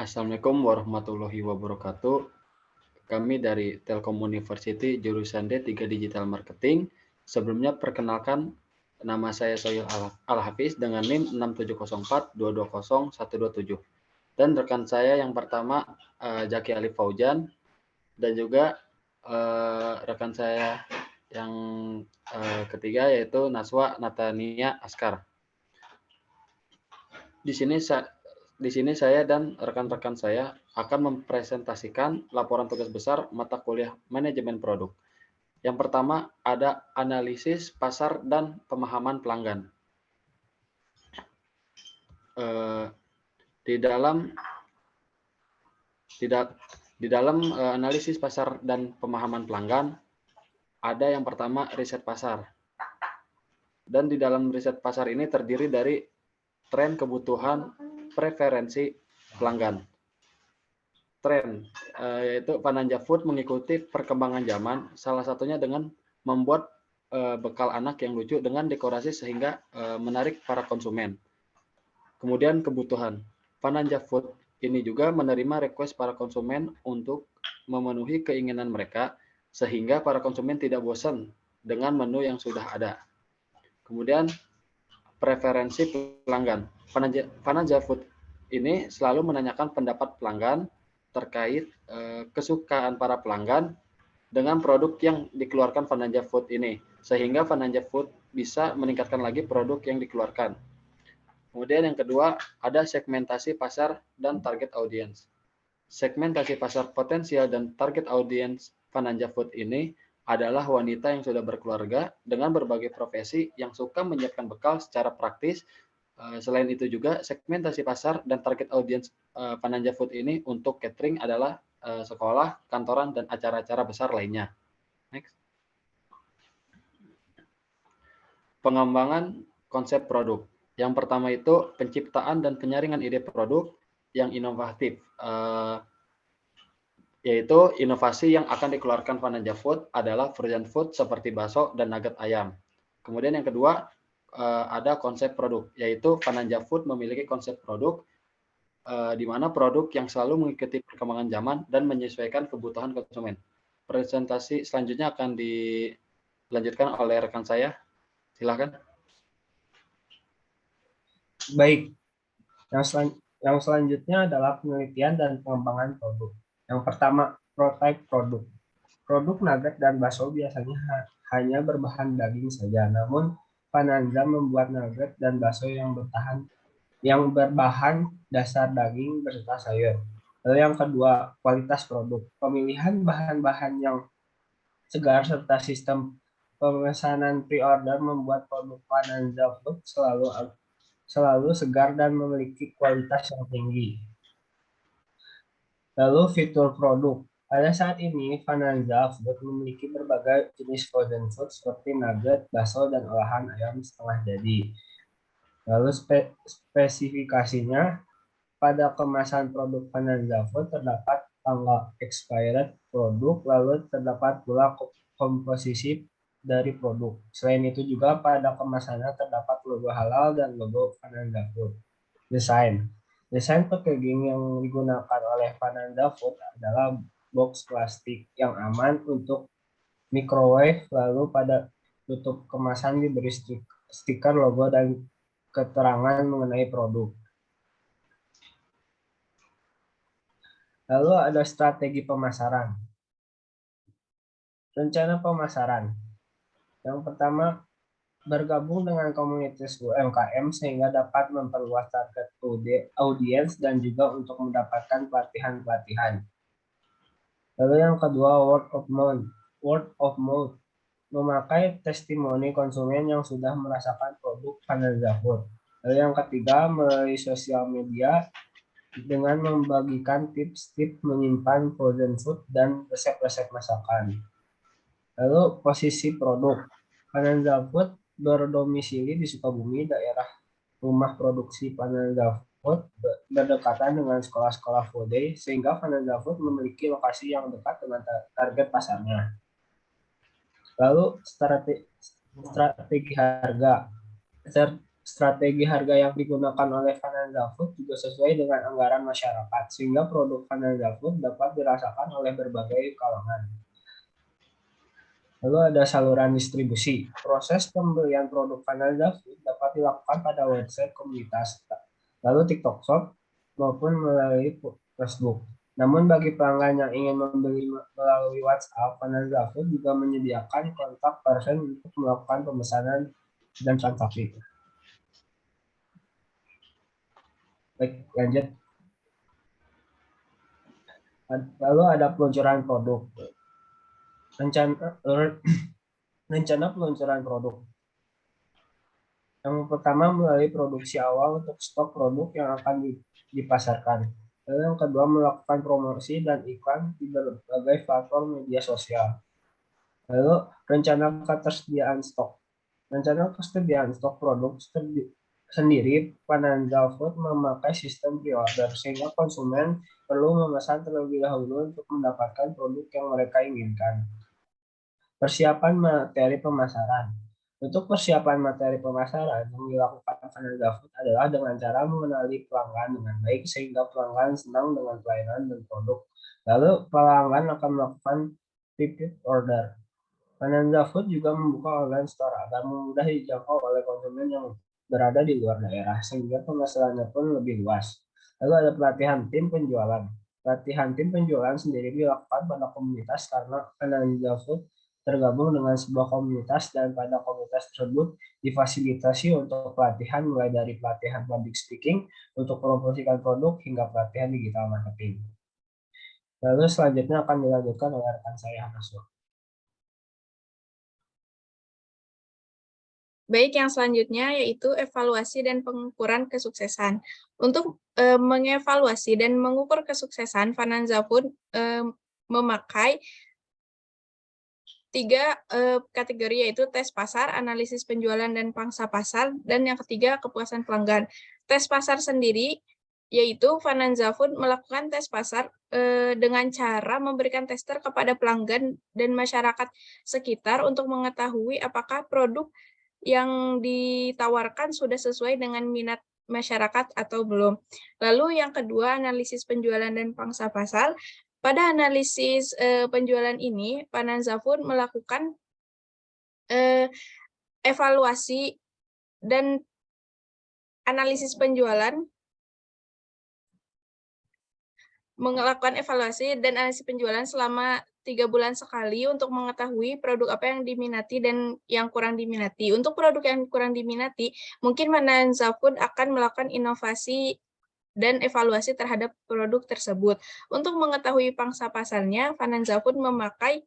Assalamualaikum warahmatullahi wabarakatuh. Kami dari Telkom University jurusan D3 Digital Marketing. Sebelumnya perkenalkan, nama saya Soyul Al-Hafiz dengan NIM 6704220127. Dan rekan saya yang pertama Jaki Alif Faujan, dan juga rekan saya yang ketiga yaitu Naswa Natania Askar. Di sini saya dan rekan-rekan saya akan mempresentasikan laporan tugas besar mata kuliah manajemen produk. Yang pertama ada analisis pasar dan pemahaman pelanggan. Di dalam analisis pasar dan pemahaman pelanggan ada yang pertama riset pasar. Dan di dalam riset pasar ini terdiri dari tren kebutuhan preferensi pelanggan. Tren yaitu Pananja Food mengikuti perkembangan zaman, salah satunya dengan membuat bekal anak yang lucu dengan dekorasi sehingga menarik para konsumen. Kemudian kebutuhan. Pananja Food ini juga menerima request para konsumen untuk memenuhi keinginan mereka sehingga para konsumen tidak bosan dengan menu yang sudah ada. Kemudian preferensi pelanggan. Pananja Food ini selalu menanyakan pendapat pelanggan terkait kesukaan para pelanggan dengan produk yang dikeluarkan Pananja Food ini, sehingga Pananja Food bisa meningkatkan lagi produk yang dikeluarkan. Kemudian yang kedua, ada segmentasi pasar dan target audience. Segmentasi pasar potensial dan target audience Pananja Food ini adalah wanita yang sudah berkeluarga dengan berbagai profesi yang suka menyiapkan bekal secara praktis. Selain itu juga segmentasi pasar dan target audience Pananja Food ini untuk catering adalah sekolah, kantoran, dan acara-acara besar lainnya. Next. Pengembangan konsep produk. Yang pertama itu penciptaan dan penyaringan ide produk yang inovatif. Yaitu inovasi yang akan dikeluarkan Pananja Food adalah frozen food seperti bakso dan nugget ayam. Kemudian yang kedua, ada konsep produk, yaitu Pananja Food memiliki konsep produk di mana produk yang selalu mengikuti perkembangan zaman dan menyesuaikan kebutuhan konsumen. Presentasi selanjutnya akan dilanjutkan oleh rekan saya. Silakan. Baik, yang selanjutnya adalah penelitian dan pengembangan produk. Yang pertama, prototype produk. Produk nugget dan bakso biasanya hanya berbahan daging saja, namun Pananja membuat nugget dan bakso yang berbahan dasar daging beserta sayur. Lalu yang kedua, kualitas produk. Pemilihan bahan-bahan yang segar serta sistem pemesanan pre-order membuat produk Pananja Food selalu segar dan memiliki kualitas yang tinggi. Lalu fitur produk. Pada saat ini, Pananja Food memiliki berbagai jenis frozen food seperti nugget, bakso, dan olahan ayam setengah jadi. Lalu spesifikasinya, pada kemasan produk Pananja Food terdapat tanggal expired produk, lalu terdapat pula komposisi dari produk. Selain itu juga pada kemasannya terdapat logo halal dan logo Pananja Food. Desain packaging yang digunakan oleh Pananja Food adalah box plastik yang aman untuk microwave, lalu pada tutup kemasan diberi stiker logo dan keterangan mengenai produk. Lalu ada strategi pemasaran. Rencana pemasaran. Yang pertama, bergabung dengan komunitas UMKM sehingga dapat memperluas target audiens dan juga untuk mendapatkan pelatihan-pelatihan. Lalu yang kedua, word of mouth. Word of mouth. Memakai testimoni konsumen yang sudah merasakan produk Pananja Food. Lalu yang ketiga, melalui sosial media dengan membagikan tips-tips menyimpan frozen food dan resep-resep masakan. Lalu posisi produk. Pananja Food berdomisili di Sukabumi, daerah rumah produksi Pananja Food berdekatan dengan sekolah-sekolah food day, sehingga Pananja Food memiliki lokasi yang dekat dengan target pasarnya. Lalu strategi harga. Strategi harga yang digunakan oleh Vanessa Food juga sesuai dengan anggaran masyarakat, sehingga produk Vanessa Food dapat dirasakan oleh berbagai kalangan. Lalu ada saluran distribusi. Proses pembelian produk Vanessa Food dapat dilakukan pada website komunitas, lalu TikTok Shop, maupun melalui Facebook. Namun bagi pelanggan yang ingin membeli melalui WhatsApp, Vanessa Food juga menyediakan kontak person untuk melakukan pemesanan dan transaksi. Baik, lanjut. Lalu ada peluncuran produk. Rencana peluncuran produk. Yang pertama melalui produksi awal untuk stok produk yang akan dipasarkan. Lalu yang kedua melakukan promosi dan iklan di berbagai platform media sosial. Lalu rencana ketersediaan stok. Rencana ketersediaan stok produk sendiri, Vanessa Food memakai sistem pre-order sehingga konsumen perlu memesan terlebih dahulu untuk mendapatkan produk yang mereka inginkan. Persiapan materi pemasaran. Untuk persiapan materi pemasaran yang dilakukan Vanessa Food adalah dengan cara mengenali pelanggan dengan baik sehingga pelanggan senang dengan pelayanan dan produk. Lalu pelanggan akan melakukan repeat order. Vanessa Food juga membuka online store agar mudah dijangkau oleh konsumen yang berada di luar daerah, sehingga pemasarannya pun lebih luas. Lalu ada pelatihan tim penjualan. Pelatihan tim penjualan sendiri dilakukan pada komunitas karena Vanessa Food tergabung dengan sebuah komunitas dan pada komunitas tersebut difasilitasi untuk pelatihan mulai dari pelatihan public speaking untuk mempromosikan produk hingga pelatihan digital marketing. Lalu selanjutnya akan dilanjutkan oleh rekan saya Hanaswa. Baik, yang selanjutnya yaitu evaluasi dan pengukuran kesuksesan. Untuk mengevaluasi dan mengukur kesuksesan, Vanessa Food memakai 3 kategori, yaitu tes pasar, analisis penjualan dan pangsa pasar, dan yang ketiga kepuasan pelanggan. Tes pasar sendiri yaitu Vanessa Food melakukan tes pasar dengan cara memberikan tester kepada pelanggan dan masyarakat sekitar untuk mengetahui apakah produk yang ditawarkan sudah sesuai dengan minat masyarakat atau belum. Lalu yang kedua, analisis penjualan dan pangsa pasar. Pada analisis penjualan ini, Vanessa Food melakukan evaluasi dan analisis penjualan, melakukan evaluasi dan analisis penjualan selama 3 bulan sekali untuk mengetahui produk apa yang diminati dan yang kurang diminati. Untuk produk yang kurang diminati, mungkin Vanessa Food akan melakukan inovasi dan evaluasi terhadap produk tersebut. Untuk mengetahui pangsa pasarnya, Vanessa Food memakai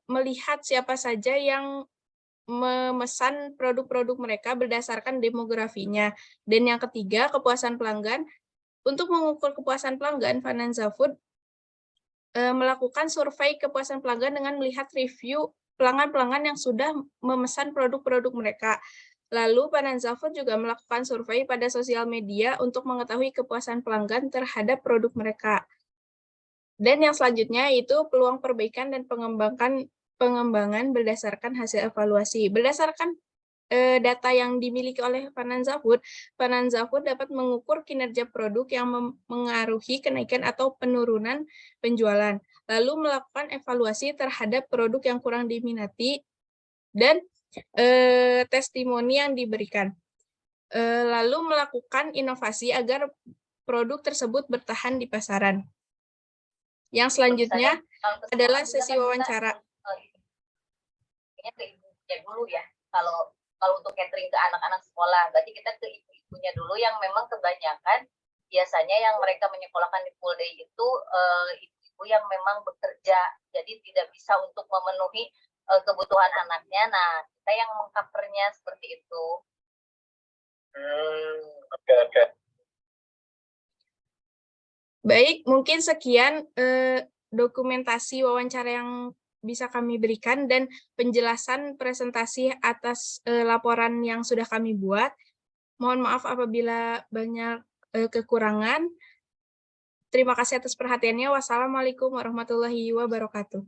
melihat siapa saja yang memesan produk-produk mereka berdasarkan demografinya. Dan yang ketiga, kepuasan pelanggan. Untuk mengukur kepuasan pelanggan, Vanessa Food melakukan survei kepuasan pelanggan dengan melihat review pelanggan-pelanggan yang sudah memesan produk-produk mereka. Lalu Vanessa Food juga melakukan survei pada sosial media untuk mengetahui kepuasan pelanggan terhadap produk mereka. Dan yang selanjutnya yaitu peluang perbaikan dan pengembangan berdasarkan hasil evaluasi. Berdasarkan data yang dimiliki oleh Vanessa Food dapat mengukur kinerja produk yang mengaruhi kenaikan atau penurunan penjualan, lalu melakukan evaluasi terhadap produk yang kurang diminati dan testimoni yang diberikan, lalu melakukan inovasi agar produk tersebut bertahan di pasaran. Yang selanjutnya adalah sesi wawancara. Dulu ya, kalau untuk catering ke anak-anak sekolah, berarti kita ke ibu-ibunya dulu yang memang kebanyakan biasanya yang mereka menyekolahkan di full day itu ibu-ibu yang memang bekerja, jadi tidak bisa untuk memenuhi kebutuhan anaknya. Nah, kita yang mengcovernya seperti itu. Oke. Baik, mungkin sekian dokumentasi wawancara yang bisa kami berikan dan penjelasan presentasi atas laporan yang sudah kami buat. Mohon maaf apabila banyak kekurangan. Terima kasih atas perhatiannya. Wassalamualaikum warahmatullahi wabarakatuh.